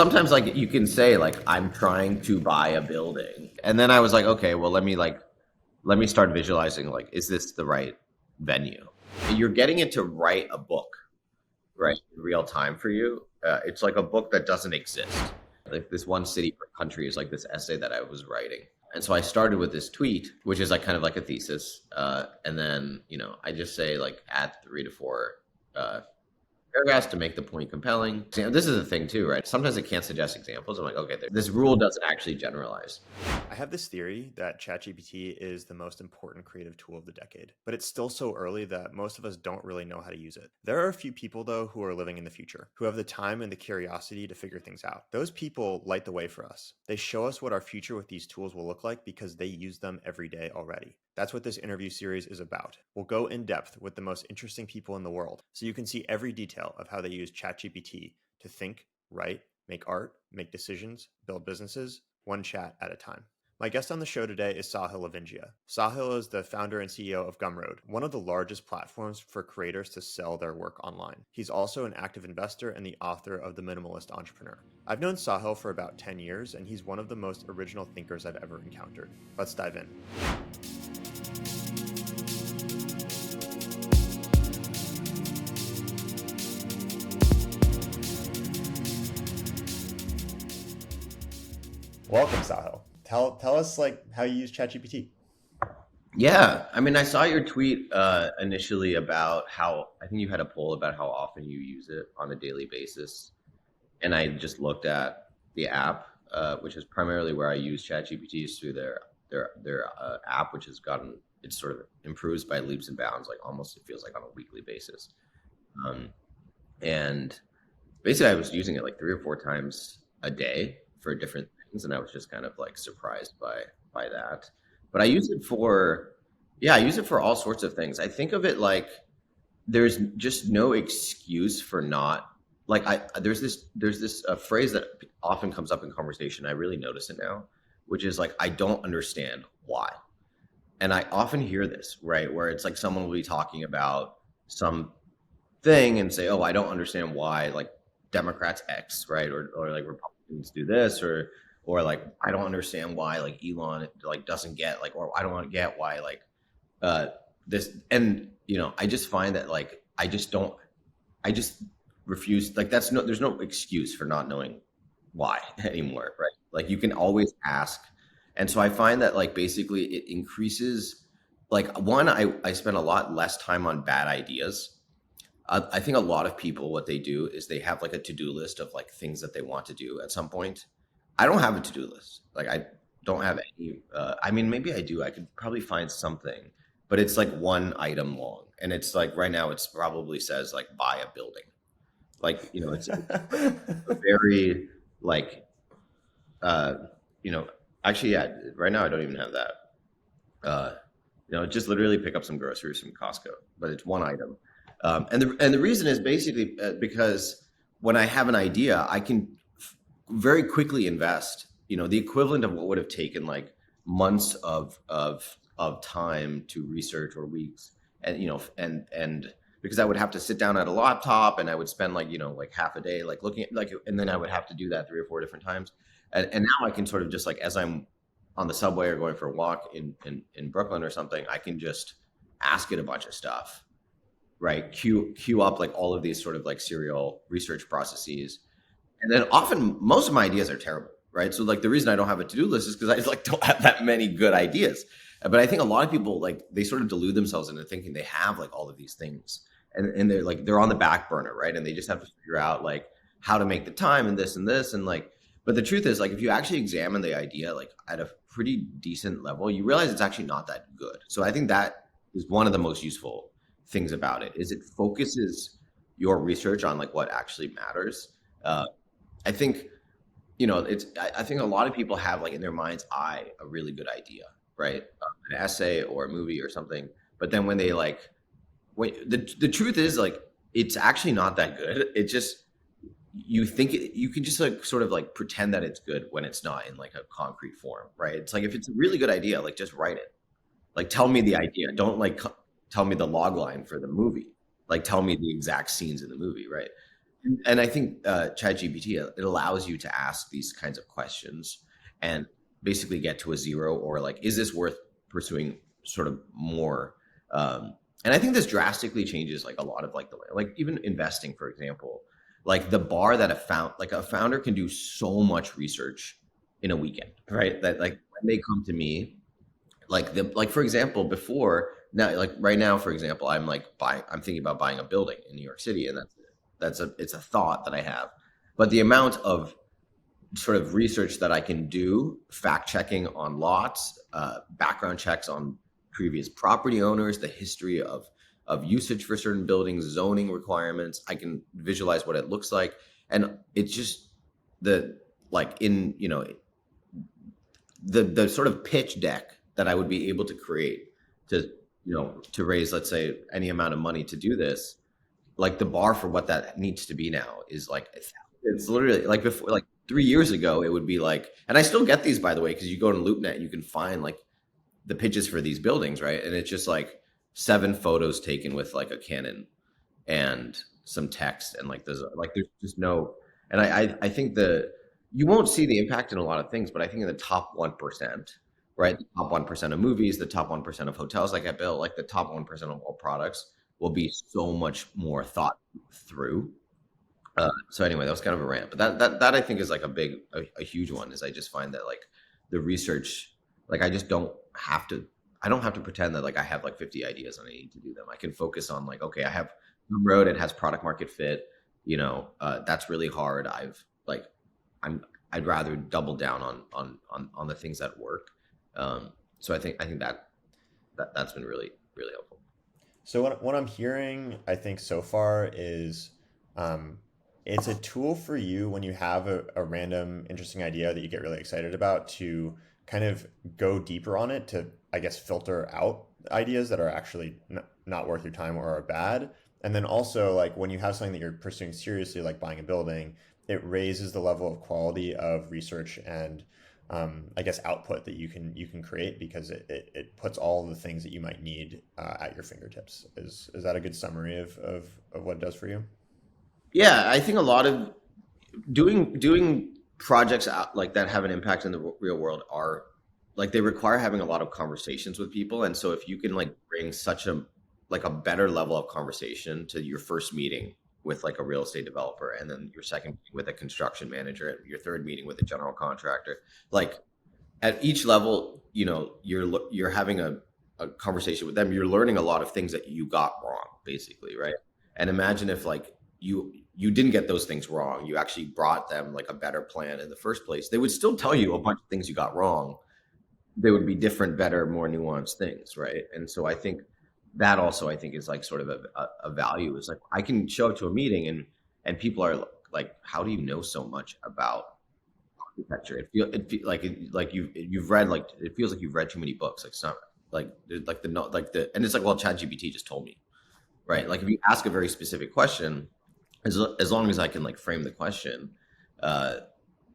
sometimes like you can say like I'm trying to buy a building, and then I was like, okay, well let me start visualizing like, is this the right venue? You're getting it to write a book, right, in real time for you. It's like a book that doesn't exist. Like this one city per country is like this essay that I was writing. And so I started with this tweet, which is like kind of like a thesis. And then, I just say like add 3 to 4 uh, paragraphs to make the point compelling. So, this is the thing too, right? Sometimes it can't suggest examples. I'm like, okay, this rule doesn't actually generalize. I have this theory that ChatGPT is the most important creative tool of the decade, but it's still so early that most of us don't really know how to use it. There are a few people, though, who are living in the future, who have the time and the curiosity to figure things out. Those people light the way for us. They show us what our future with these tools will look like because they use them every day already. That's what this interview series is about. We'll go in depth with the most interesting people in the world, so you can see every detail of how they use ChatGPT to think, write, make art, make decisions, build businesses, one chat at a time. My guest on the show today is Sahil Lavingia. Sahil is the founder and CEO of Gumroad, one of the largest platforms for creators to sell their work online. He's also an active investor and the author of The Minimalist Entrepreneur. I've known Sahil for about 10 years, and he's one of the most original thinkers I've ever encountered. Let's dive in. Welcome, Sahil. Tell us like how you use ChatGPT. Yeah, I mean, I saw your tweet initially about how I think you had a poll about how often you use it on a daily basis, and I just looked at the app, which is primarily where I use ChatGPT, is through their app, which has gotten it sort of improves by leaps and bounds, like almost it feels like on a weekly basis. Um, and basically, I was using it like 3 or 4 times a day for different things, and I was just kind of like surprised by that. But I use it for, yeah, I use it for all sorts of things. I think of it like there's just no excuse for not like I there's this phrase that often comes up in conversation. I really notice it now, which is like I don't understand why. And I often hear this, right, where it's like someone will be talking about some thing and say, "Oh, I don't understand why like Democrats X, right, or like Republicans do this, or like I don't understand why like Elon like doesn't get like, or I don't want to get why like uh this." And I just find that like I just refuse, like that's no there's no excuse for not knowing why anymore, right? Like you can always ask. And so I find that like basically it increases, like one, I spend a lot less time on bad ideas. I think a lot of people, what they do is they have like a to-do list of like things that they want to do at some point. I don't have a to-do list. Like I don't have any. I mean, maybe I do. I could probably find something, but it's like one item long, and it's like right now it's probably says like buy a building. Like it's a very like uh, you know. Actually, yeah. Right now I don't even have that. Uh, just literally pick up some groceries from Costco, but it's one item. And the reason is basically because when I have an idea, I can very quickly invest, the equivalent of what would have taken like months of time to research, or weeks, and because I would have to sit down at a laptop and I would spend like like half a day like looking at like, and then I would have to do that 3 or 4 different times, and now I can sort of just like as I'm on the subway or going for a walk in Brooklyn or something, I can just ask it a bunch of stuff, right? Queue up like all of these sort of like serial research processes, and then often most of my ideas are terrible, right? So like the reason I don't have a to-do list is because I like don't have that many good ideas. But I think a lot of people like they sort of delude themselves into thinking they have like all of these things, and they're on the back burner, right? And they just have to figure out like how to make the time and this and this and like. But the truth is, like, if you actually examine the idea like at a pretty decent level, you realize it's actually not that good. So I think that is one of the most useful things about it, is it focuses your research on like what actually matters. Uh, I think I think a lot of people have like in their mind's eye a really good idea, right? An essay or a movie or something, but then when they like, the truth is like it's actually not that good. It just you think you can just like sort of like pretend that it's good when it's not in like a concrete form, right? It's like if it's a really good idea, like just write it. Like tell me the idea. Don't like tell me the log line for the movie. Like tell me the exact scenes in the movie, right? And I think ChatGPT, it allows you to ask these kinds of questions and basically get to a zero, or like, is this worth pursuing sort of more? And I think this drastically changes like a lot of like the like even investing, for example, like the bar that a founder can do so much research in a weekend, right? That like when they come to me, like for example, before now, like right now, for example, I'm thinking about buying a building in New York City, and it's a thought that I have. But the amount of sort of research that I can do, fact checking on lots, background checks on previous property owners, the history of usage for certain buildings, zoning requirements. I can visualize what it looks like, and it's just the like in the sort of pitch deck that I would be able to create to to raise, let's say, any amount of money to do this. Like the bar for what that needs to be now is like it's literally like before, like 3 years ago it would be like, and I still get these, by the way, because you go to LoopNet and you can find like the pitches for these buildings, right? And it's just like 7 photos taken with like a Canon and some text, and there's just no. And I think the you won't see the impact in a lot of things, but I think in the top 1%, right? The top 1% of movies, the top 1% of hotels that get built, like the top 1% of all products will be so much more thought through. So anyway, that was kind of a rant, but that I think is like a huge one. Is I just find that like the research, like I just don't have to. I don't have to pretend that like I have like 50 ideas and I need to do them. I can focus on like, okay, I have Gumroad, it has product market fit. That's really hard. I'm I'd rather double down on the things that work. So I think that's been really helpful. So what I'm hearing, I think so far is um, it's a tool for you when you have a random interesting idea that you get really excited about to kind of go deeper on it to, I guess, filter out ideas that are actually not worth your time or are bad. And then also like when you have something that you're pursuing seriously, like buying a building, it raises the level of quality of research and I guess output that you can create because it puts all the things that you might need at your fingertips. Is that a good summary of what it does for you? Yeah, I think a lot of doing projects out like that have an impact in the real world are like they require having a lot of conversations with people. And so if you can like bring such a better level of conversation to your first meeting with like a real estate developer, and then your second meeting with a construction manager, and your third meeting with a general contractor, like at each level, you're having a conversation with them. You're learning a lot of things that you got wrong, basically, right? And imagine if like you didn't get those things wrong. You actually brought them like a better plan in the first place. They would still tell you a bunch of things you got wrong. They would be different, better, more nuanced things, right? And so I think that also I think is like sort of a value. Is like I can show up to a meeting and people are like, how do you know so much about architecture? Like you've read, like it feels like you've read too many books. Like some like the not like the and it's like, well, ChatGPT just told me, right? Right. Like if you ask a very specific question, as long as I can like frame the question, uh,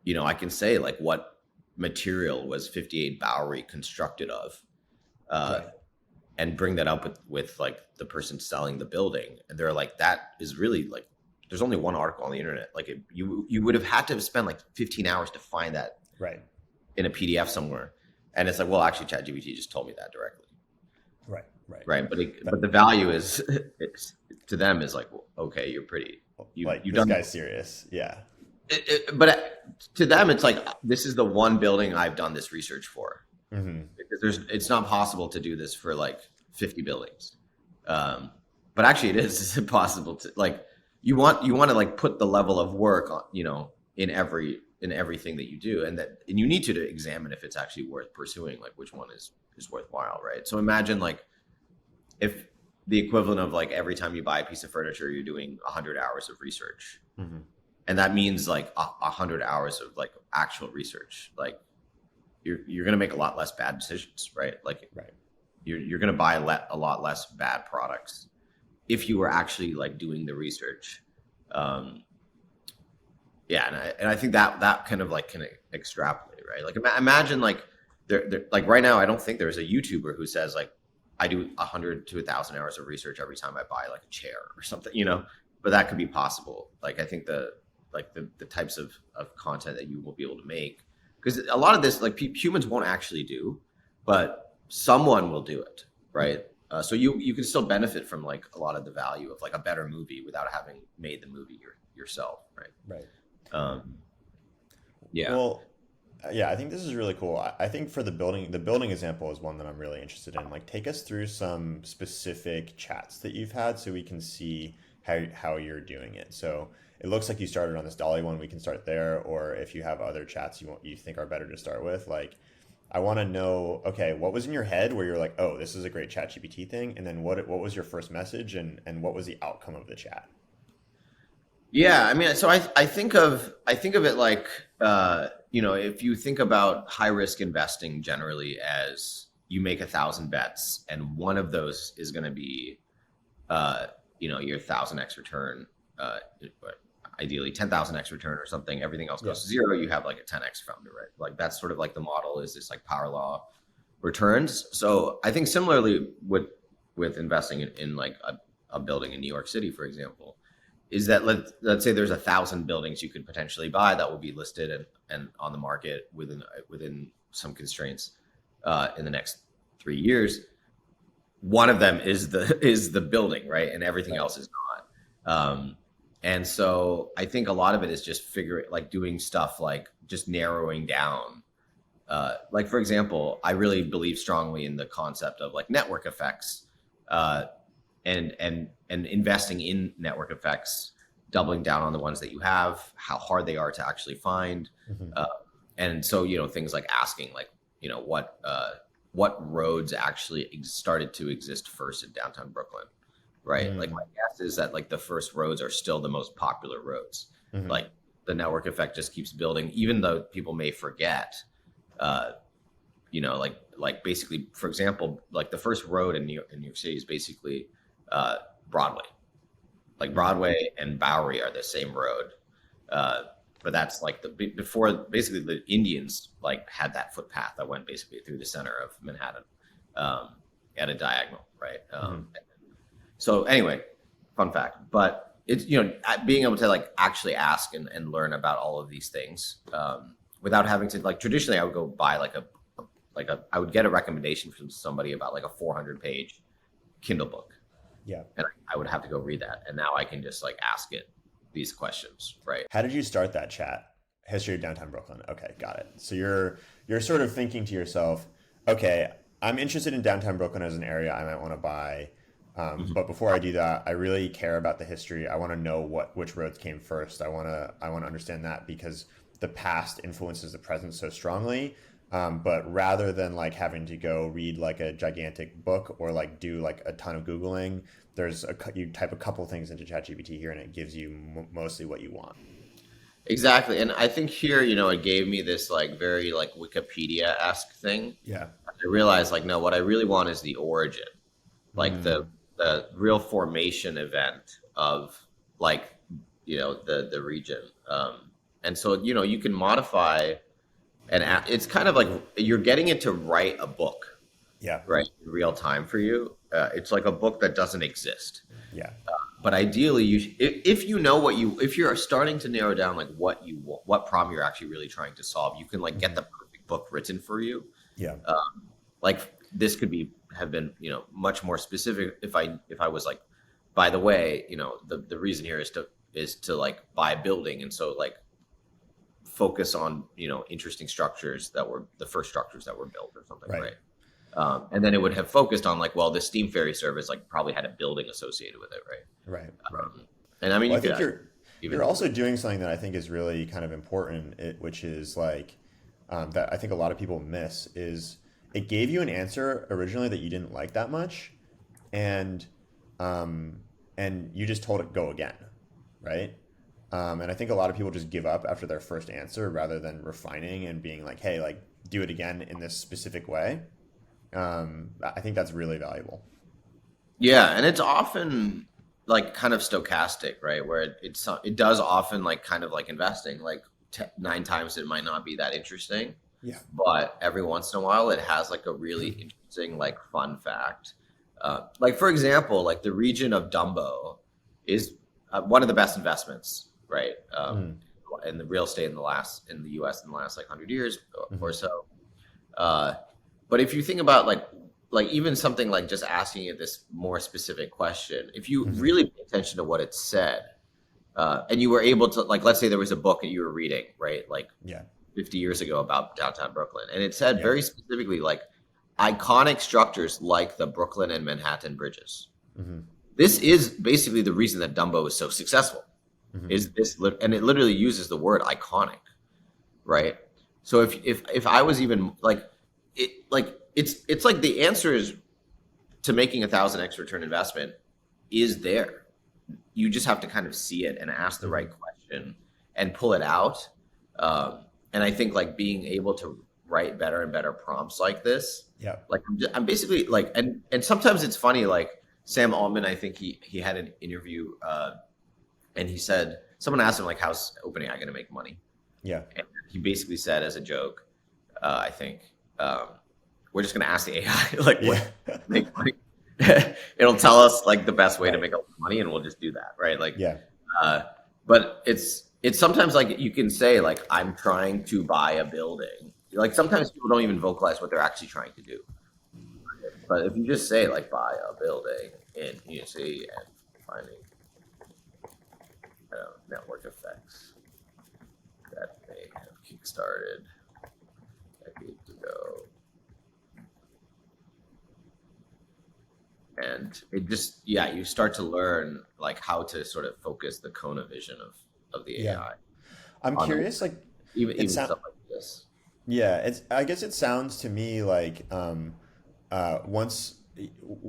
I can say like what material was 58 Bowery constructed of, uh, Right. and bring that up with like the person selling the building, and they're like, that is really like, there's only one article on the internet. Like you would have had to have spent like 15 hours to find that Right. in a PDF somewhere, and it's like, well, actually, ChatGPT just told me that directly, Right. Right. right? But That, but the value is to them is like, well, okay, you're pretty like you've this done. guy's serious. Yeah. But to them, it's like this is the one building I've done this research for, Hmm. because it's not possible to do this for like 50 buildings. Um, but actually, it is. It's impossible to like. You want to like put the level of work on, in everything that you do, and you need to examine if it's actually worth pursuing, like which one is worthwhile, right? So imagine like if the equivalent of like every time you buy a piece of furniture, you're doing 100 hours of research, Hmm. and that means like 100 hours of like actual research. Like you're gonna make a lot less bad decisions, right? Like Right. you're gonna buy a lot less bad products if you were actually like doing the research. Um, yeah, and I think that kind of like can extrapolate, right? Like imagine like there like right now, I don't think there's a YouTuber who says like I do 100 to 1,000 hours of research every time I buy like a chair or something. but that could be possible. Like I think the types of content that you will be able to make, because a lot of this like humans won't actually do, but someone will do it, right? So you can still benefit from like a lot of the value of like a better movie without having made the movie yourself, right? Right. Um, yeah. Well, yeah, I think this is really cool. I think for the building example is one that I'm really interested in. Like, take us through some specific chats that you've had so we can see how you're doing it. So it looks like you started on this DALL-E one. We can start there, or if you have other chats you think are better to start with, like I want to know, okay, what was in your head where you're like, oh, this is a great ChatGPT thing, and then what was your first message, and what was the outcome of the chat? Yeah, I mean, so I think of it like if you think about high risk investing generally as you make 1,000 bets, and one of those is going to be your 1,000x return, ideally 10,000x return or something. Everything else Yeah. goes to zero. You have like a 10x founder, right? Like that's sort of like the model is this like power law returns. So I think similarly with investing in like a building in New York City, for example, is that let's say there's 1,000 buildings you could potentially buy that will be listed and on the market within some constraints in the next 3 years. One of them is the building, right? And everything Right. else is not. And so I think a lot of it is just doing stuff like just narrowing down. Like for example, I really believe strongly in the concept of like network effects, uh, and investing in network effects, doubling down on the ones that you have, how hard they are to actually find, Hmm. uh, and so things like asking like what roads actually started to exist first in downtown Brooklyn, right? Like Mm-hmm. my guess is that like the first roads are still the most popular roads. Like the network effect just keeps building, even though people may forget. Uh, like basically, for example, like the first road in New York City is basically uh, Broadway. Like Hmm. Broadway and Bowery are the same road, uh, but that's like before basically the Indians like had that footpath that went basically through the center of Manhattan, um, at a diagonal, right? Hmm. So anyway, fun fact, but it's being able to like actually ask and learn about all of these things, without having to like traditionally I would go buy I would get a recommendation from somebody about like a 400-page Kindle book, Yeah. and I would have to go read that. And now I can just like ask it these questions, right? How did you start that chat? History of downtown Brooklyn. Okay, got it. So you're sort of thinking to yourself, okay, I'm interested in downtown Brooklyn as an area I might want to buy. Mhm. But before I do that, I really care about the history. I want to know which roads came first. I want to understand that because the past influences the present so strongly. But rather than like having to go read like a gigantic book or like do like a ton of Googling, you type a couple things into ChatGPT here and it gives you mostly what you want. Exactly. And I think here, it gave me this like very like Wikipedia-esque thing. Yeah. I realized like, no, what I really want is the origin, like the Mm, real formation event of like the region. And so you can modify it's kind of like you're getting it to write a book, yeah. right, in real time for you. It's like a book that doesn't exist. Yeah. But ideally, if you know if you're starting to narrow down like what problem you're actually really trying to solve, you can like get Hmm. the perfect book written for you. Yeah. Like this could have been much more specific if I was like, by the way, the reason here is to like buy a building, and so like focus on interesting structures that were the first structures that were built or something, Right. right? And then it would have focused on like, well, the steam ferry service like probably had a building associated with it, right? Right. Right. And I mean, Well, you I could think even you're do also doing something that I think is really kind of important, which is like that I think a lot of people miss is it gave you an answer originally that you didn't like that much, and um, and you just told it go again, right? And I think a lot of people just give up after their first answer rather than refining and being like, hey, like do it again in this specific way. I think that's really valuable. Yeah, and it's often like kind of stochastic, right? Where it does often like kind of like investing, like 9 times it might not be that interesting, Yeah. but every once in a while it has like a really interesting like fun fact. Like for example, like the region of Dumbo is one of the best investments, right? Mm, In the real estate in the U.S. in the last like 100 years mhm, or so. Uh, but if you think about like even something like just asking it this more specific question, if you mhm. really pay attention to what it said, and you were able to like, let's say there was a book that you were reading, right, like Yeah. 50 years ago about downtown Brooklyn, and it said Yeah. very specifically like iconic structures like the Brooklyn and Manhattan bridges. Mhm, This is basically the reason that Dumbo is so successful. mhm. Is this, and it literally uses the word iconic, right? So if I was even like it's like the answer is to making 1,000x return investment is there. You just have to kind of see it and ask the right Mhm. question and pull it out. And I think like being able to write better and better prompts like this, Yeah. like I'm basically like, and sometimes it's funny. Like Sam Altman, I think he had an interview, and he said someone asked him like, "How's OpenAI going to make money?" Yeah. And he basically said as a joke, I think, um, we're just going to ask the AI like what Yeah. to make money. It'll tell us like the best way to Right. make a lot of money, and we'll just do that, right? Like, Yeah. uh, but it's sometimes like you can say like I'm trying to buy a building. Like sometimes people don't even vocalize what they're actually trying to do. But if you just say like buy a building in UC and finding network effects that may have kickstarted decades ago, and it just yeah, you start to learn like how to sort of focus the Kona vision of the Yeah. AI I'm on curious, like it even sound stuff like this. yeah, it's I guess it sounds to me like once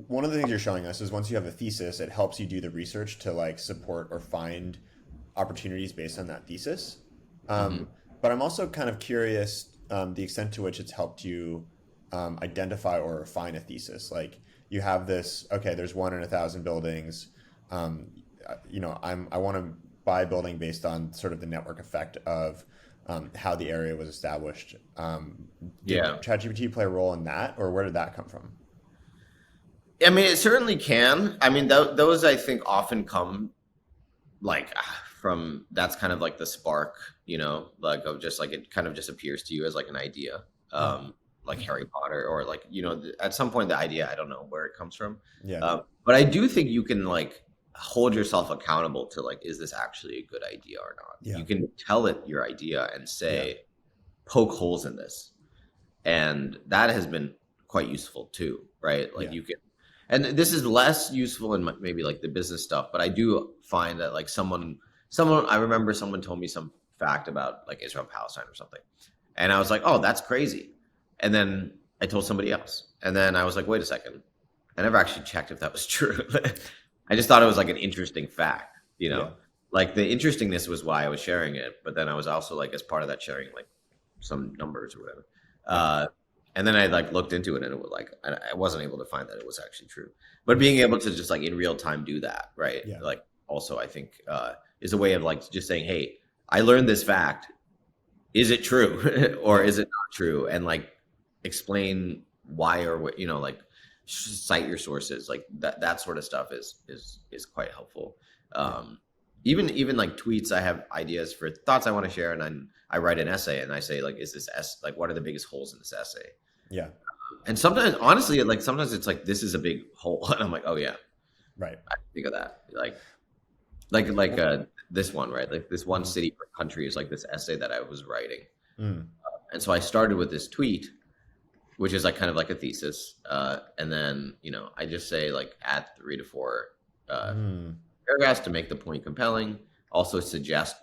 one of the things you're showing us is once you have a thesis, it helps you do the research to like support or find opportunities based on that thesis. Hmm. Um, but I'm also kind of curious the extent to which it's helped you identify or refine a thesis. Like you have this, okay, there's 1 in 1,000 buildings. Um, I want to buy a building based on sort of the network effect of how the area was established. Did Yeah, ChatGPT play a role in that, or where did that come from? I mean it certainly can. I mean those I think often come like from that's kind of like the spark, like of just like it kind of just appears to you as like an idea, Yeah, like Harry Potter or like at some point the idea I don't know where it comes from, yeah, but I do think you can like hold yourself accountable to like is this actually a good idea or not. yeah, You can tell it your idea and yeah, say poke holes in this, and that has been quite useful too, right? Like yeah. you can, and this is less useful in maybe like the business stuff, but I do find that like someone I remember someone told me some fact about like Israel Palestine or something, and I was like, oh, that's crazy, and then I told somebody else, and then I was like, wait a second, I never actually checked if that was true. I just thought it was like an interesting fact, Yeah. like the interestingness was why I was sharing it, but then I was also like as part of that sharing like some numbers or whatever. Yeah. Uh, and then I like looked into it, and it was like I wasn't able to find that it was actually true. But being able to just like in real time do that, right? Yeah. Like also I think is a way of like just saying, hey, I learned this fact. Is it true or Yeah. is it not true? And like explain why or what like cite your sources. Like that sort of stuff is quite helpful. Yeah. Um, even like tweets, I have ideas for thoughts I want to share, and then I write an essay and I say like, is this like what are the biggest holes in this essay? Yeah. And sometimes, honestly, like sometimes it's like this is a big hole, and I'm like, oh yeah, Right. I didn't think of that. This one, right? Like this one Mhm. city per country is like this essay that I was writing, Mm. and so I started with this tweet, which is like kind of like a thesis, and then I just say like add 3 to 4 uh, Mm. paragraphs to make the point compelling. Also suggest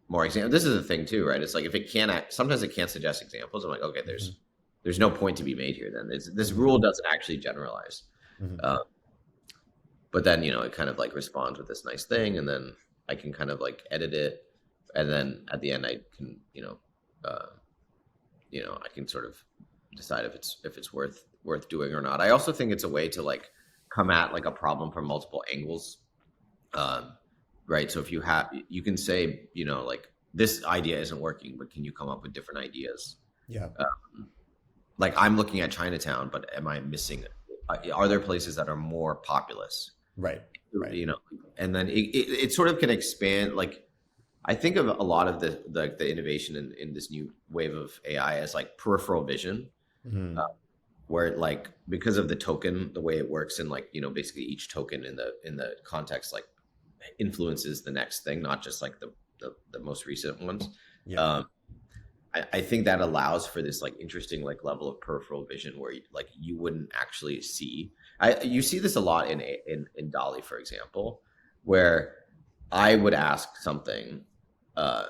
more examples. This is the thing too, right? It's like if it can't, sometimes it can't suggest examples. I'm like, okay, Mhm. there's no point to be made here. Then this Mhm. rule doesn't actually generalize. Mhm. Uh, but then it kind of like responds with this nice thing, and then I can kind of like edit it, and then at the end I can uh, I can sort of decide if it's worth doing or not. I also think it's a way to like come at like a problem from multiple angles, um, right? So if you can say like this idea isn't working, but can you come up with different ideas? Yeah. Like I'm looking at Chinatown, but am I missing? Are there places that are more populous? Right. Right. you know, and then it sort of can expand. Like I think of a lot of the innovation in this new wave of AI as like peripheral vision, Hmm. uh, where like because of the token, the way it works, and like basically each token in the context like influences the next thing, not just like the most recent ones. Yeah. Um, I think that allows for this like interesting like level of peripheral vision where like you wouldn't actually see. You see this a lot in Dolly, for example, where I would ask something, uh,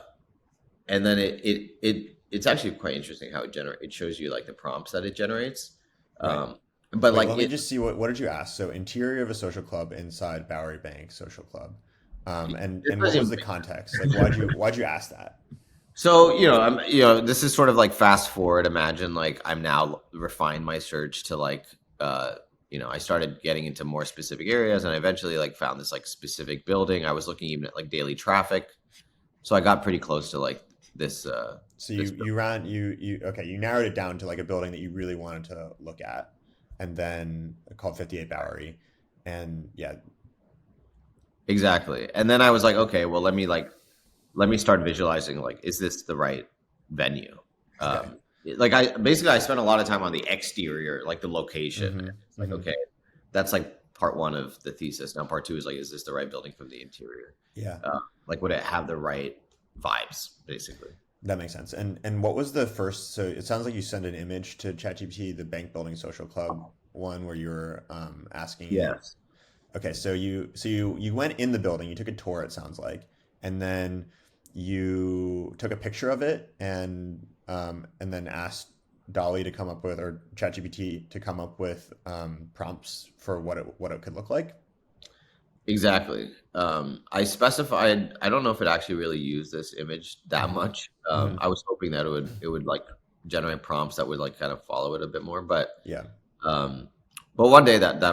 and then it's actually quite interesting how it shows you like the prompts that it generates. Right. Um, but Wait, like let me it just see what did you ask? So interior of a social club inside Bowery Bank Social Club. this And what was doesn't the make context? Like why'd you ask that? So, this is sort of like fast forward. Imagine like I'm now refined my search to like, I started getting into more specific areas, and I eventually like found this like specific building. I was looking even at like daily traffic, so I got pretty close to like this, So this. you ran you okay, you narrowed it down to like a building that you really wanted to look at, and then called 58 Bowery. And yeah, Exactly. And then I was like, okay, well, let me start visualizing like, is this the right venue? okay. Like I spent a lot of time on the exterior, like the location. Mm-hmm. It's like, Mm-hmm. okay, that's like part one of the thesis. Now part two is like, is this the right building from the interior? Yeah, Like, would it have the right vibes, basically? that makes sense. And what was the first, so it sounds like you sent an image to ChatGPT, the bank building social club one where you were asking it. Yes. Okay, so you went in the building, you took a tour, it sounds like, and then you took a picture of it and then asked Dolly to come up with, or ChatGPT to come up with prompts for what it could look like. Exactly. I specified. I don't know if it actually really used this image that Hmm. much. Hmm. I was hoping that it would like generate prompts that would like kind of follow it a bit more, Yeah, um, but one day that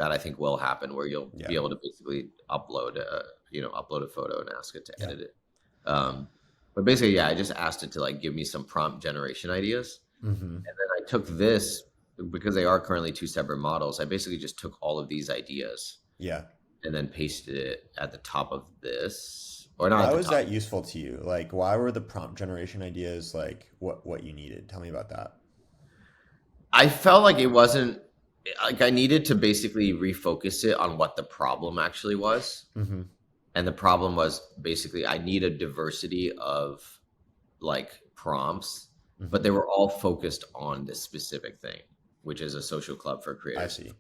I think will happen where you'll yeah, be able to basically upload a photo and ask it to yeah. edit it. Um, but basically, yeah, I just asked it to like give me some prompt generation ideas, Hmm. and then I took this because they are currently two separate models. I basically just took all of these ideas Yeah. and then pasted it at the top of this, or not Why at the was top. that useful to you? Like, why were the prompt generation ideas like what you needed? Tell me about that. I felt like it wasn't like I needed to basically refocus it on what the problem actually was. Hmm. And the problem was basically I need a diversity of like prompts, but Hmm. they were all focused on this specific thing, which is a social club for I creators see.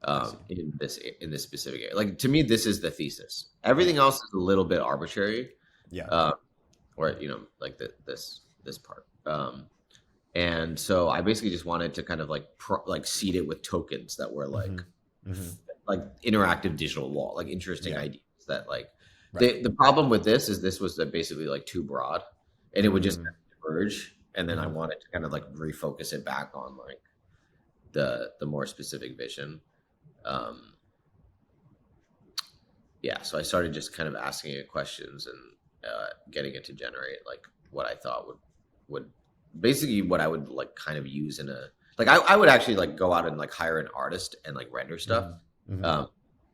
I see. in this specific area. Like to me, this is the thesis. Yeah. Everything else is a little bit arbitrary, Yeah. uh, or like this part. And so I basically just wanted to kind of like like seed it with tokens that were Hmm. Hmm. like interactive digital wall, like interesting Yeah. ideas that like Right. the problem with this was that basically like too broad, and it would just Mm. diverge. And then I Hmm. wanted to kind of like refocus it back on like the more specific vision. Um, yeah, so I started just kind of asking it questions and getting it to generate like what I thought would basically what I would like kind of use in a like I would actually like go out and like hire an artist and like render stuff. Hmm. Hmm. Um,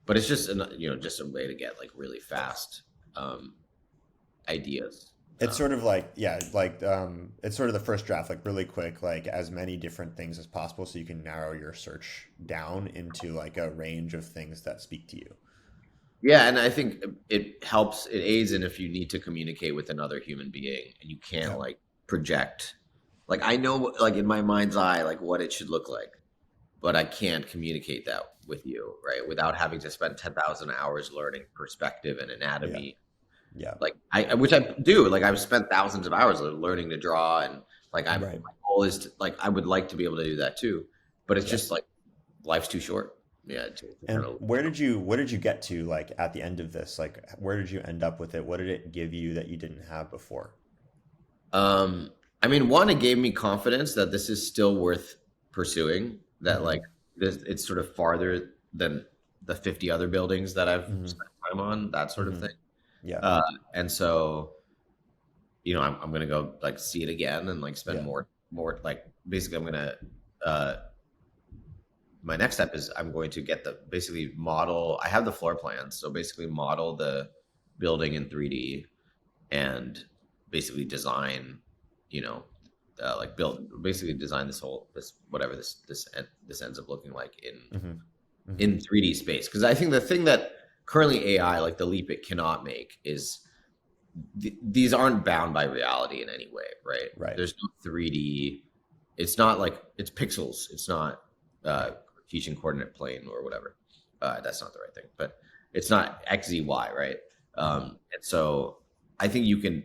but it's just just a way to get like really fast um, ideas. It's sort of like, yeah, like it's sort of the first draft, like really quick, like as many different things as possible, so you can narrow your search down into like a range of things that speak to you. Yeah, and I think it helps. It aids in if you need to communicate with another human being and you can't Yeah. like project. Like I know, like in my mind's eye, like what it should look like, but I can't communicate that with you, right? Without having to spend 10,000 hours learning perspective and Yeah. anatomy. Yeah. Like which I do. Like I've spent thousands of hours learning to draw, and like Right. my goal is to like I would like to be able to do that too, but it's Yeah. just like life's too short. Yeah, to kind And of. where did you get to like at the end of this? Like where did you end up with it? What did it give you that you didn't have before? Um, I mean, one, it gave me confidence that this is still worth pursuing. That like Hmm. this, it's sort of farther than the 50 other buildings that I've Hmm. spent time on, that sort of Hmm. thing. Yeah. Uh, and so, I'm gonna go like see it again and like spend Yeah. more like basically I'm gonna uh my next step is I'm going to get the basically model. I have the floor plans, so basically model the building in 3D and basically design, you know, like build basically design this whatever this ends up looking like Mm-hmm. Mm-hmm. in 3D space. Because I think the thing that currently AI, like the leap it cannot make, is these aren't bound by reality in any way, right? Right. There's no 3D. It's not like it's pixels. It's not Right. Cartesian coordinate plane or whatever. That's not the right thing, but it's not X, Z, Y, right? Mm-hmm. And so I think you can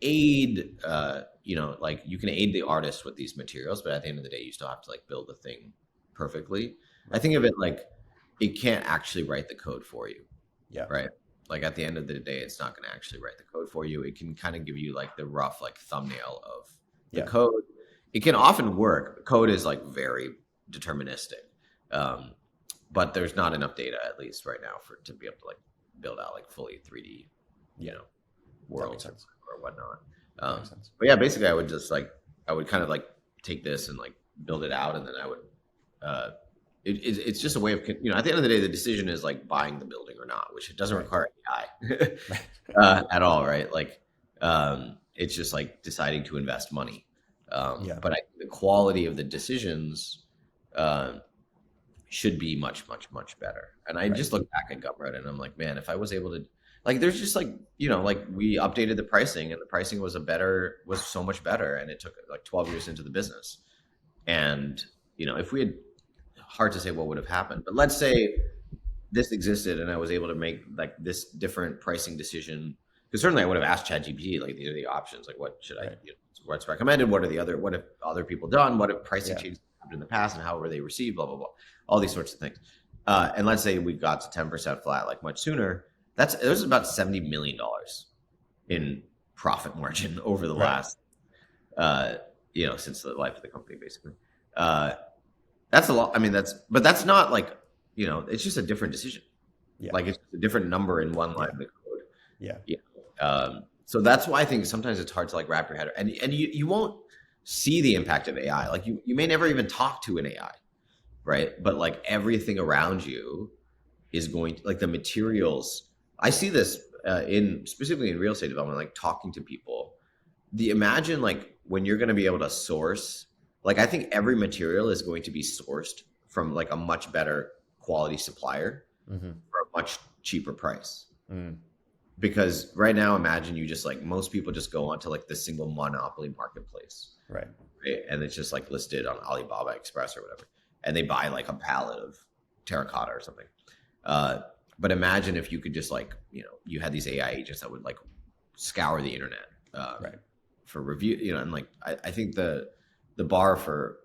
aid, like you can aid the artist with these materials, but at the end of the day, you still have to like build the thing perfectly. I Right. think of it like it can't actually write the code for you, Yeah. right? Like at the end of the day, it's not going to actually write the code for you. It can kind of give you like the rough like thumbnail of the Yeah. code. It can often work. Code is like very deterministic, um, but there's not enough data at least right now for to be able to like build out like fully 3D, you Yeah. know, That makes worlds sense. or whatnot. That makes sense. But yeah, basically, I would kind of like take this and like build it out, and then I would. Uh, it's just a way of at the end of the day, the decision is like buying the building or not, which it doesn't Right. require AI Right. at all, right? Like it's just like deciding to invest money. Yeah. But the quality of the decisions uh, should be much, much, much better. And I Right. just look back at Gumroad and I'm like, man, if I was able to, like, there's just like, like we updated the pricing and the pricing was so much better. And it took like 12 years into the business. And, if we had, hard to say what would have happened, but let's say this existed and I was able to make like this different pricing decision. Because certainly I would have asked ChatGPT, like, these are the options. Like, what should I, Right. what's recommended? What have other people done? What have pricing Yeah. changes happened in the past and how were they received? Blah, blah, blah. All these sorts of things. And let's say we got to 10% flat, like much sooner. There's about $70 million in profit margin over the Right. last, since the life of the company, basically. That's a lot. I mean, but that's not like, it's just a different decision. Yeah. Like it's a different number in one line Yeah. of the code. Yeah. So that's why I think sometimes it's hard to like wrap your head around. And you won't see the impact of AI. Like you may never even talk to an AI, right? But like everything around you is going to, like the materials. I see this specifically in real estate development, like talking to people. Imagine like when you're going to be able to source, like I think every material is going to be sourced from like a much better quality supplier Mm-hmm. for a much cheaper price. Mm. Because right now, imagine you just like most people just go onto like the single monopoly marketplace, Right. right? And it's just like listed on Alibaba Express or whatever, and they buy like a pallet of terracotta or something. But imagine if you could just like you had these AI agents that would like scour the internet Right. for review, and like I think the bar for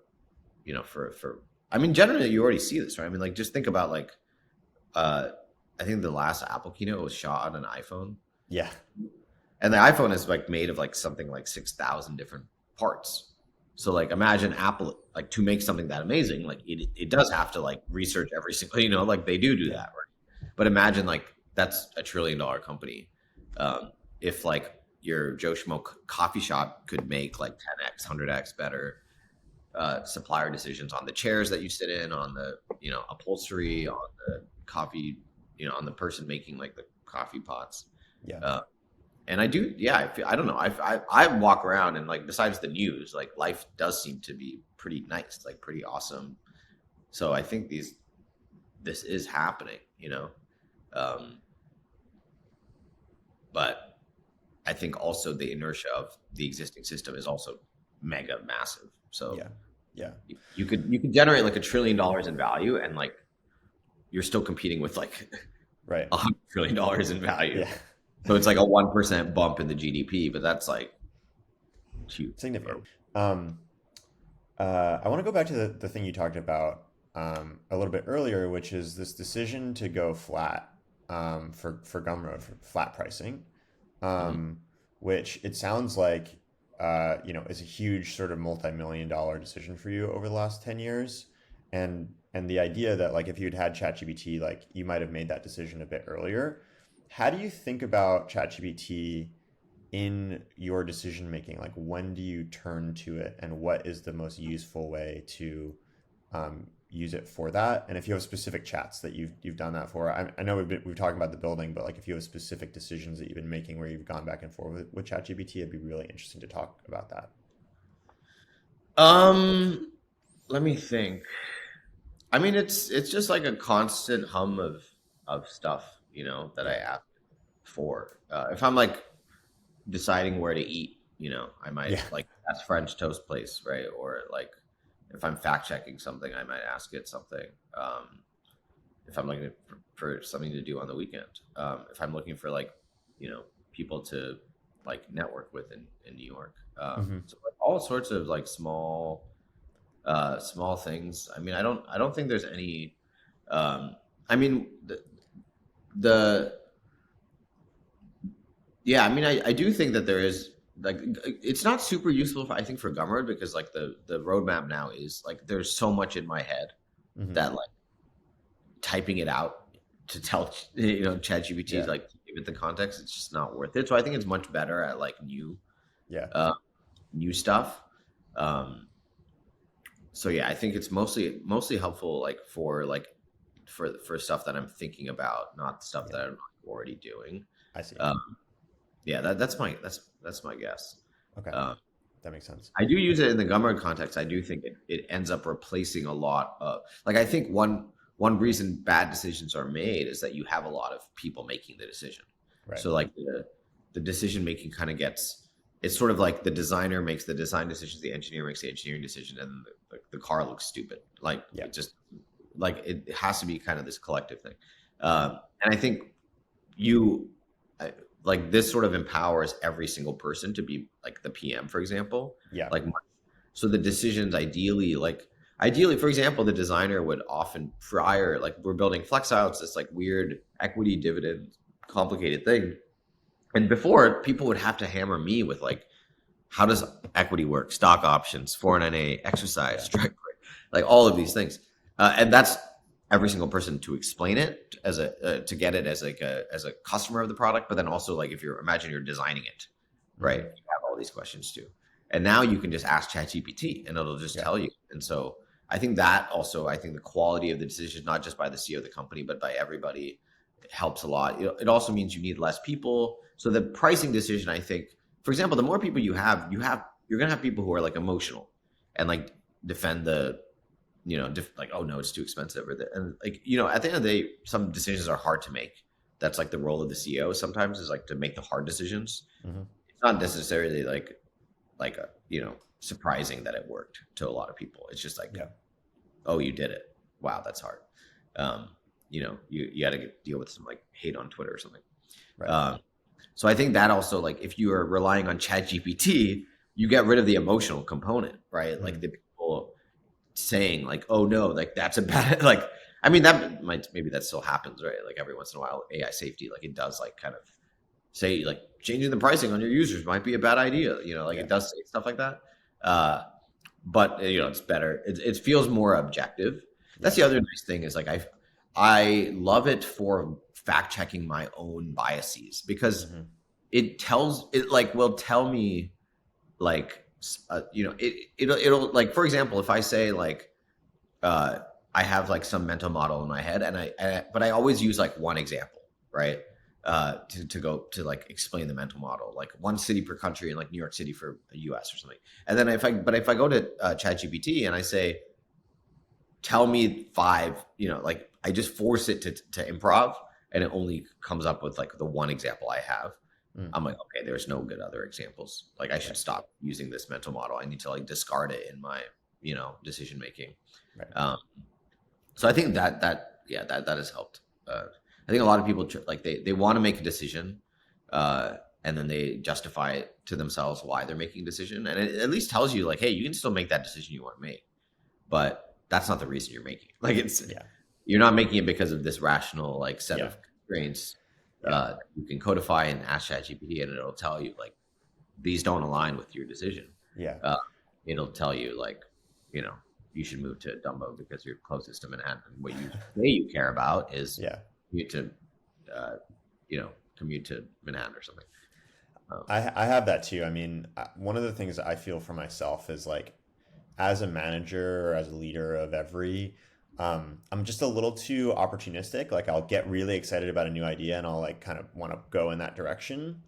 for I mean generally you already see this, right? I mean like just think about like I think the last Apple keynote was shot on an iPhone. Yeah. And the iPhone is like made of like something like 6,000 different parts. So like imagine Apple like to make something that amazing, like it does have to like research every single, like they do that, right? But imagine like that's $1 trillion company. If like your Joe Schmo coffee shop could make like 10x, 100x better supplier decisions on the chairs that you sit in, on the upholstery, on the coffee, on the person making like the coffee pots. Yeah. And I do, yeah. I don't know. I walk around and like besides the news, like life does seem to be pretty nice, like pretty awesome. So I think this is happening, but I think also the inertia of the existing system is also mega massive. So Yeah. Yeah. you could generate like $1 trillion in value, and like you're still competing with like Right. $100 trillion in value. Yeah. So it's like a 1% bump in the GDP, but that's like huge. Significant. I want to go back to the thing you talked about a little bit earlier, which is this decision to go flat for Gumroad for flat pricing, which it sounds like is a huge sort of multi-million-dollar decision for you over the last 10 years, and the idea that like if you'd had ChatGPT, like you might have made that decision a bit earlier. How do you think about ChatGPT in your decision making? Like when do you turn to it, and what is the most useful way to use it for that? And if you have specific chats that you've done that for, I know we've talked about the building, but like if you have specific decisions that you've been making where you've gone back and forth with ChatGPT, it'd be really interesting to talk about that. Um, Let me think. I mean, it's just like a constant hum of stuff, that I Yeah. ask for. If I'm like deciding where to eat, I might Yeah. like ask French toast place, right? Or like if I'm fact checking something, I might ask it something. If I'm looking for something to do on the weekend, if I'm looking for like, people to like network with in New York, Hmm. so like all sorts of like small things. I mean, I don't think there's any. I mean, the yeah. I mean, I do think that there is like it's not super useful. I think for Gumroad because like the roadmap now is like there's so much in my head Hmm. that like typing it out to tell ChatGPT Yeah. like give it the context. It's just not worth it. So I think it's much better at like Yeah. uh, new stuff. Um, so yeah, I think it's mostly helpful like for stuff that I'm thinking about, not stuff Yeah. that I'm already doing. I see. Um, yeah, that's my guess. Okay. Um, That makes sense. I do use it in the Gumroad context. I do think it ends up replacing a lot of like I think one reason bad decisions are made is that you have a lot of people making the decision. Right. So like the decision making kind of gets it's sort of like the designer makes the design decisions, the engineer makes the engineering decision, and the car looks stupid. Like Yeah. it just like it has to be kind of this collective thing. And I think you I, like this sort of empowers every single person to be like the PM, for example. Yeah. Like so the decisions ideally, for example, the designer would often prior like we're building flex outs, this like weird equity dividend complicated thing. And before people would have to hammer me with like how does equity work, stock options, 409A, exercise, Yeah. strike rate, like all of these things. And that's every single person to explain it as to get it as like as a customer of the product, but then also like if you're imagine you're designing it, right? Hmm. You have all these questions too. And now you can just ask ChatGPT and it'll just Yeah. tell you. And so I think the quality of the decision, not just by the CEO of the company, but by everybody, helps a lot. It also means you need less people. So the pricing decision, I think, for example, the more people you're gonna have people who are like emotional and like defend like oh no, it's too expensive, and like at the end of the day, some decisions are hard to make. That's like the role of the CEO sometimes is like to make the hard decisions. Hmm. It's not necessarily surprising that it worked to a lot of people. It's just like Yeah. oh you did it, wow, that's hard. You got to deal with some like hate on Twitter or something. Right. um, so I think that also like if you are relying on ChatGPT, you get rid of the emotional component, right? Like Mm. the people saying like, "Oh no, like that's a bad." Like, I mean, that might maybe that still happens, right? Like every once in a while, AI safety, like it does, like kind of say like changing the pricing on your users might be a bad idea. Like Yeah. it does say stuff like that. Uh, but it's better. It feels more objective. That's Yeah. the other nice thing is like I love it for fact checking my own biases because Hmm. it like will tell me like it'll like for example if I say like uh I have like some mental model in my head but I always use like one example, right? To go to like explain the mental model, like one city per country and like New York City for the US or something. And then if I go to ChatGPT and I say tell me five, like I just force it to improv and it only comes up with like the one example I have. Mm. I'm like, okay, there's no good other examples. Like I should Right. stop using this mental model. I need to like discard it in my, decision making. Right. Um, so I think that has helped. I think a lot of people like they want to make a decision, and then they justify it to themselves why they're making a decision, and it at least tells you like, hey, you can still make that decision you want to make, but that's not the reason you're making it. Like Yeah. you're not making it because of this rational like set Yeah. of constraints. Yeah. You can codify and ask ChatGPT, and it'll tell you like these don't align with your decision. Yeah. Uh, it'll tell you like you should move to Dumbo because you're closest to Manhattan. What you say you care about is Yeah. commute to uh, commute to Manhattan or something. I have that too. I mean, one of the things that I feel for myself is like, as a manager or as a leader of every I'm just a little too opportunistic. Like I'll get really excited about a new idea and I'll like kind of want to go in that direction.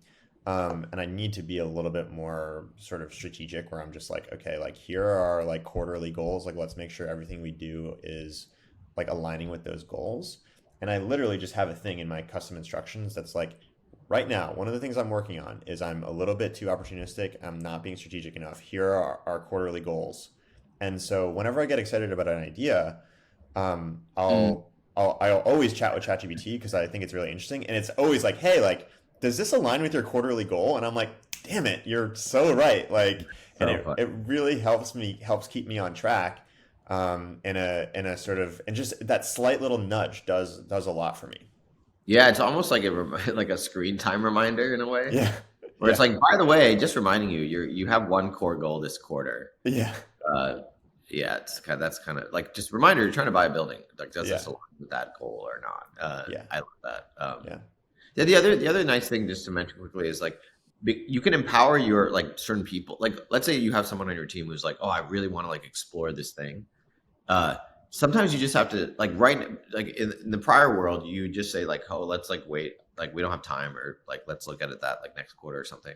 And I need to be a little bit more sort of strategic where I'm just like, okay, like here are like quarterly goals. Like let's make sure everything we do is like aligning with those goals. And I literally just have a thing in my custom instructions that's like, right now, one of the things I'm working on is I'm a little bit too opportunistic. I'm not being strategic enough. Here are our quarterly goals. And so whenever I get excited about an idea, um, Mm. I'll I'll always chat with ChatGPT because I think it's really interesting, and it's always like, hey, like, does this align with your quarterly goal? And I'm like, damn it, you're so right. Like, and So it fun. it really helps keep me on track, in a sort of, and just that slight little nudge does a lot for me. Yeah, it's almost like like a screen time reminder in a way, Yeah, where it's yeah, like, by the way, just reminding you, you have one core goal this quarter. yeah, Uh, yeah, that's kind of like just reminder you're trying to buy a building. Like, does yeah, this align with that goal or not? yeah, I love that. yeah. Yeah, the other nice thing just to mention quickly is like you can empower your like certain people. Like, let's say you have someone on your team who's like, oh, I really want to like explore this thing. Uh, Sometimes you just have to like in the prior world, you just say like, oh, let's like wait, like we don't have time, or like let's look at it that like next quarter or something,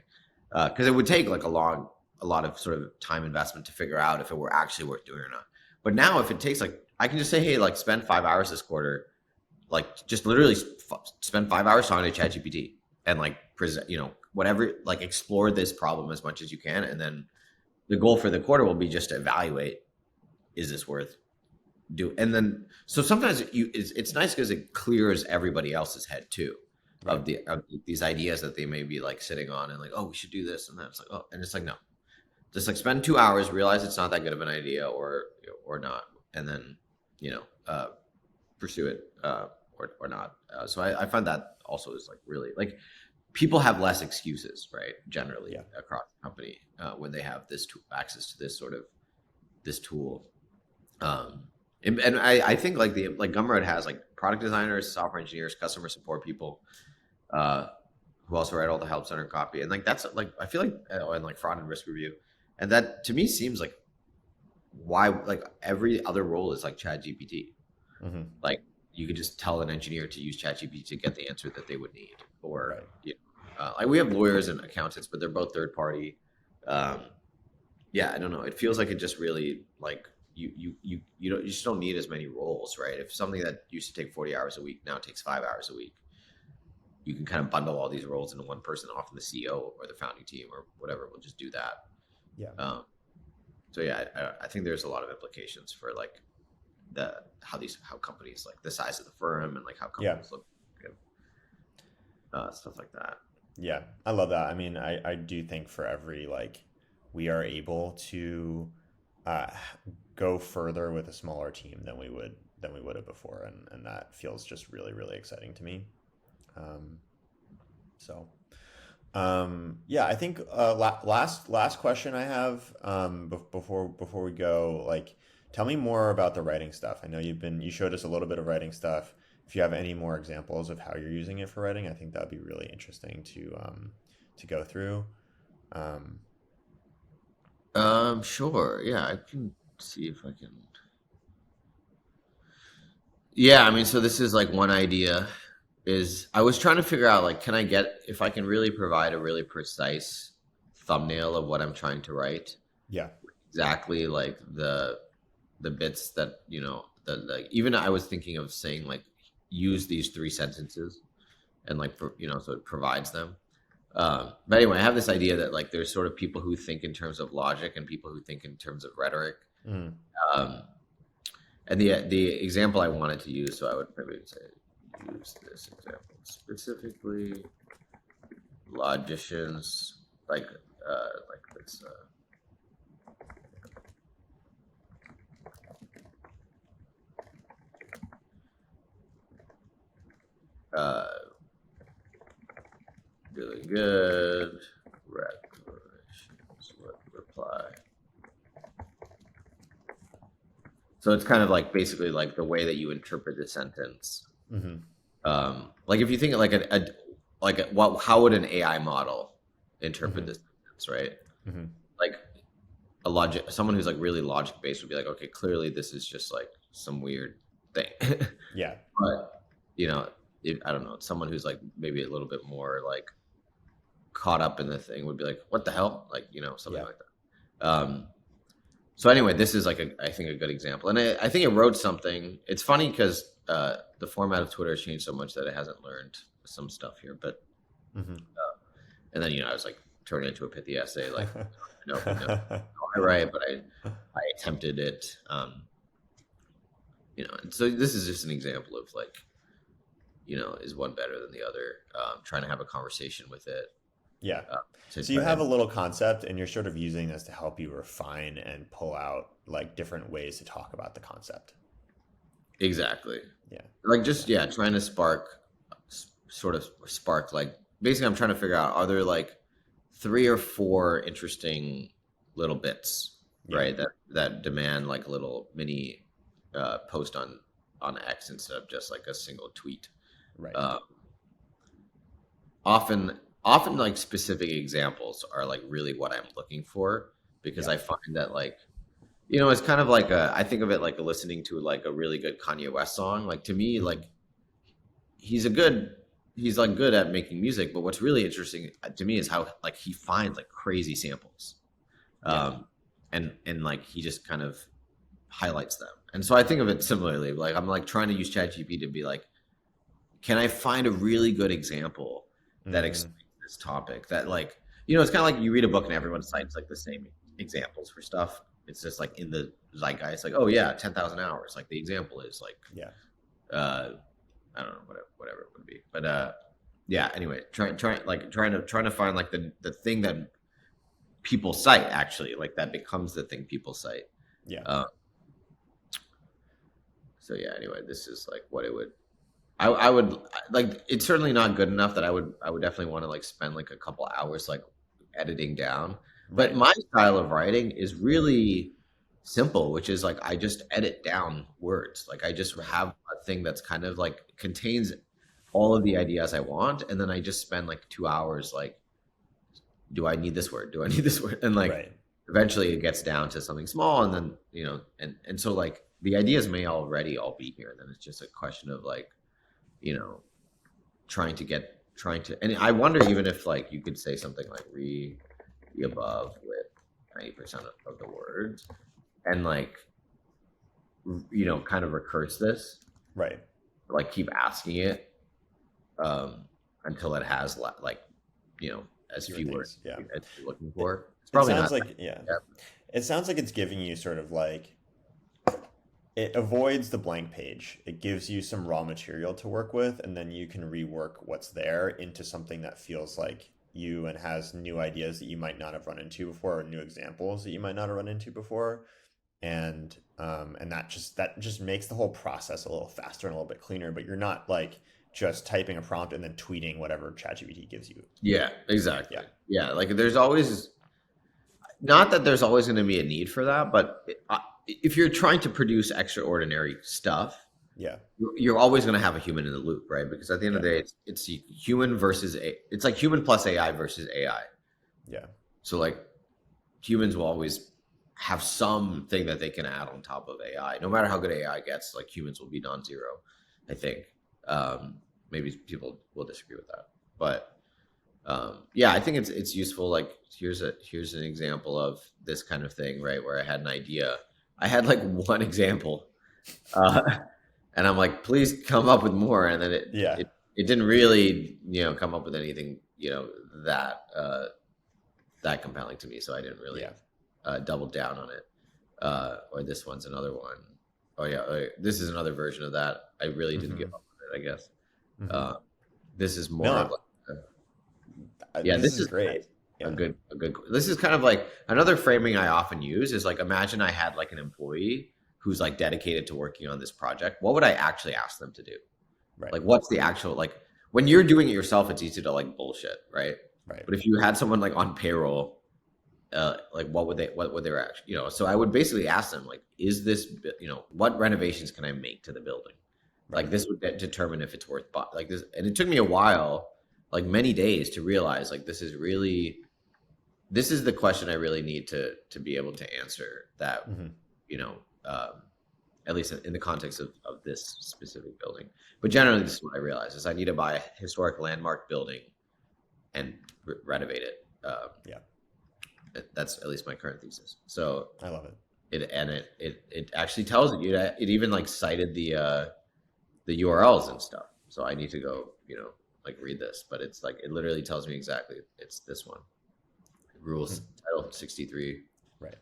because it would take like a lot of sort of time investment to figure out if it were actually worth doing or not. But now, if it takes like, I can just say, hey, like spend 5 hours this quarter, like just literally spend 5 hours talking to ChatGPT and like present, whatever, like explore this problem as much as you can, and then the goal for the quarter will be just to evaluate, is this worth do. And then so sometimes it's nice because it clears everybody else's head too Right. of these ideas that they may be like sitting on and like, oh, we should do this, and then it's like, oh, and it's like, no, just like spend 2 hours, realize it's not that good of an idea, or not, and then you know uh pursue it, or not. So I find that also is like really like people have less excuses, right, generally Yeah. across the company, when they have this access to this sort of this tool. And I think like the like Gumroad has like product designers, software engineers, customer support people, uh, who also write all the help center copy, and like that's like I feel like, and like fraud and risk review, and that to me seems like why like every other role is like Chat GPT. Hmm. Like you could just tell an engineer to use Chat GPT to get the answer that they would need, or Right. like we have lawyers and accountants, but they're both third party. Um, yeah, I don't know. It feels like it just really like you just don't need as many roles, right? If something that used to take 40 hours a week now takes 5 hours a week, you can kind of bundle all these roles into one person, often the CEO or the founding team or whatever will just do that. Yeah. Um, so yeah, I think there's a lot of implications for like how companies like the size of the firm and like how Yeah. companies look, stuff like that. Yeah, I love that. I mean, I do think for every like we are able to uh, go further with a smaller team than we would have before, and that feels just really really exciting to me. Um, so yeah, I think last question I have, before we go, like, tell me more about the writing stuff. I know you showed us a little bit of writing stuff. If you have any more examples of how you're using it for writing, I think that'd be really interesting to go through. Um, Sure. Yeah, I can see if I can. Yeah, I mean, so this is like one idea is I was trying to figure out like can I get if I can really provide a really precise thumbnail of what I'm trying to write, yeah. exactly like the bits that the like even I was thinking of saying like use these three sentences and like so it provides them. But anyway, I have this idea that like there's sort of people who think in terms of logic and people who think in terms of rhetoric. Mm, Um, and the example I wanted to use, so I would probably say use this example specifically. Logicians like this. Uh, Really good. Declarations. What reply? So it's kind of like basically like the way that you interpret the sentence. hmm. Like if you think like what how would an AI model interpret Hmm. this sentence, right? Hmm. Like someone who's like really logic based would be like, okay, clearly this is just like some weird thing. Yeah. But you know, I don't know, someone who's like maybe a little bit more like caught up in the thing would be like, what the hell? Like, something Yeah. like that. So anyway, this is like I think a good example, and I think it wrote something. It's funny because the format of Twitter has changed so much that it hasn't learned some stuff here. But Hmm. and then I was like turning it into a pithy essay, like no, I write, but I attempted it. And so this is just an example of like, is one better than the other? Trying to have a conversation with it. Yeah. To So you try have to a little concept and you're sort of using this to help you refine and pull out like different ways to talk about the concept. exactly Yeah. like just trying to sort of spark like basically I'm trying to figure out, are there like 3 or 4 interesting little bits, Yeah. right, that demand like a little mini post on X instead of just like a single tweet. Right. uh, often like specific examples are like really what I'm looking for, because Yeah. I find that like, it's kind of like I think of it like listening to like a really good Kanye West song. Like to me, Hmm. like he's like good at making music, but what's really interesting to me is how like he finds like crazy samples, Yeah. um, and like he just kind of highlights them. And so I think of it similarly. Like I'm like trying to use ChatGPT to be like, can I find a really good example that Hmm. explains this topic? That like, it's kind of like you read a book and everyone cites like the same examples for stuff. It's just like in the zeitgeist, like, oh yeah, 10,000 hours. Like the example is like, Yeah. uh, I don't know, whatever it would be. But yeah. Anyway, trying to find like the thing that people cite, actually, like that becomes the thing people cite. Yeah. Uh, so yeah. Anyway, this is like what it would. I would like. It's certainly not good enough that I would definitely want to like spend like a couple hours like editing down. But Right. my style of writing is really simple, which is like I just edit down words. Like I just Right. have a thing that's kind of like contains all of the ideas I want, and then I just spend like 2 hours like, do I need this word? Do I need this word? And like Right. eventually it gets down to something small, and then and so like the ideas may already all be here. And then it's just a question of like, you know trying to, and I wonder even if like you could say something like read the above with 90% of the words, and like kind of recurse this, Right. like keep asking it until it has like as Fewer few words things. Yeah. as you're looking for. It's It probably sounds not like, yeah. that. It sounds like it's giving you sort of like, it avoids the blank page. It gives you some raw material to work with, and then you can rework what's there into something that feels like you and has new ideas that you might not have run into before, or new examples that you might not have run into before. And that just makes the whole process a little faster and a little bit cleaner. But you're not like just typing a prompt and then tweeting whatever ChatGPT gives you. Yeah, exactly. Yeah, Yeah, like there's always, not that there's always going to be a need for that, but if you're trying to produce extraordinary stuff, yeah, you're always going to have a human in the loop, right? Because at the end of yeah, the day, it's human versus it's like human plus AI versus AI. yeah, So like humans will always have something that they can add on top of AI. No matter how good AI gets, like humans will be non-zero, I think. Maybe people will disagree with that, but yeah, I think it's useful. Like here's an example of this kind of thing, right? Where I had an idea. I had like one example, uh, and I'm like, please come up with more. And then yeah, it didn't really come up with anything that that compelling to me. So I didn't really yeah. double down on it. Or this one's another one. Oh yeah, this is another version of that. I really didn't give Hmm. up on it, I guess. Hmm. Uh, this is more of No, like yeah, this this is is great. a Yeah, good this is kind of like another framing I often use is like, imagine I had like an employee who's like dedicated to working on this project. What would I actually ask them to do? right, Like what's the actual, like when you're doing it yourself, it's easy to like bullshit, right? right, But if you had someone like on payroll, like what would they actually, so I would basically ask them like, is this, what renovations can I make to the building? right. Like this would determine if it's worth like this. And it took me a while, like many days, to realize like this is the question I really need to be able to answer that, Hmm. you know um, at least in the context of this specific building. But generally, this is what I realize is I need to buy a historic landmark building and renovate it. Yeah, That's at least my current thesis. So I love it. it actually tells you that it even like cited the URLs and stuff. So I need to go, like read this, but it's like it literally tells me exactly it's this one. Rules title 63. Right.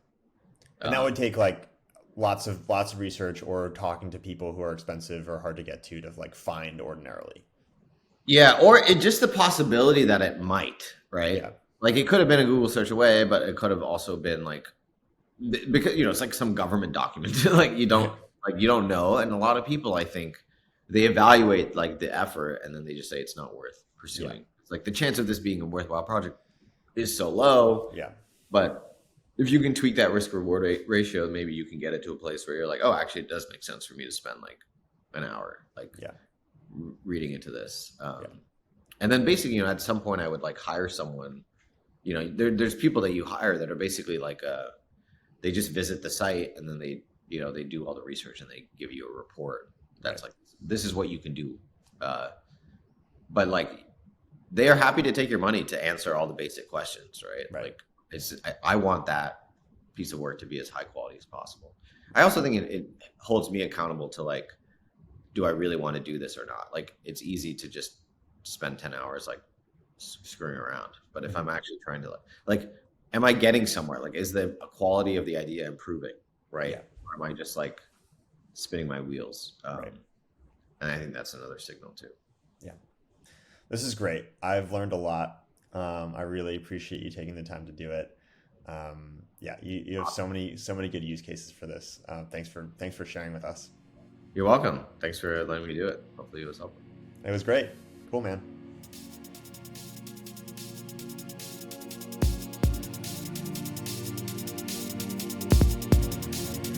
And that would take like lots of research or talking to people who are expensive or hard to get to like find ordinarily. Yeah, or just the possibility that it might, right? Yeah. Like it could have been a Google search away, but it could have also been like because it's like some government document. Like you don't know, and a lot of people I think they evaluate like the effort and then they just say it's not worth pursuing. Yeah. It's like the chance of this being a worthwhile project is so low. Yeah. But if you can tweak that risk reward ratio, maybe you can get it to a place where you're like, oh, actually, it does make sense for me to spend like an hour, like reading into this. And then basically, at some point, I would like hire someone. There's people that you hire that are basically like they just visit the site and then they do all the research and they give you a report that's like this is what you can do. But like they are happy to take your money to answer all the basic questions, right? Like I want that piece of work to be as high quality as possible. I also think it holds me accountable to like, do I really want to do this or not? Like it's easy to just spend 10 hours like screwing around. But if I'm actually trying to like, am I getting somewhere? Like, is the quality of the idea improving? Right. Or am I just like spinning my wheels? And I think that's another signal too. Yeah. This is great. I've learned a lot. I really appreciate you taking the time to do it. You have so many good use cases for this. Thanks for sharing with us. You're welcome. Thanks for letting me do it. Hopefully it was helpful. It was great. Cool, man.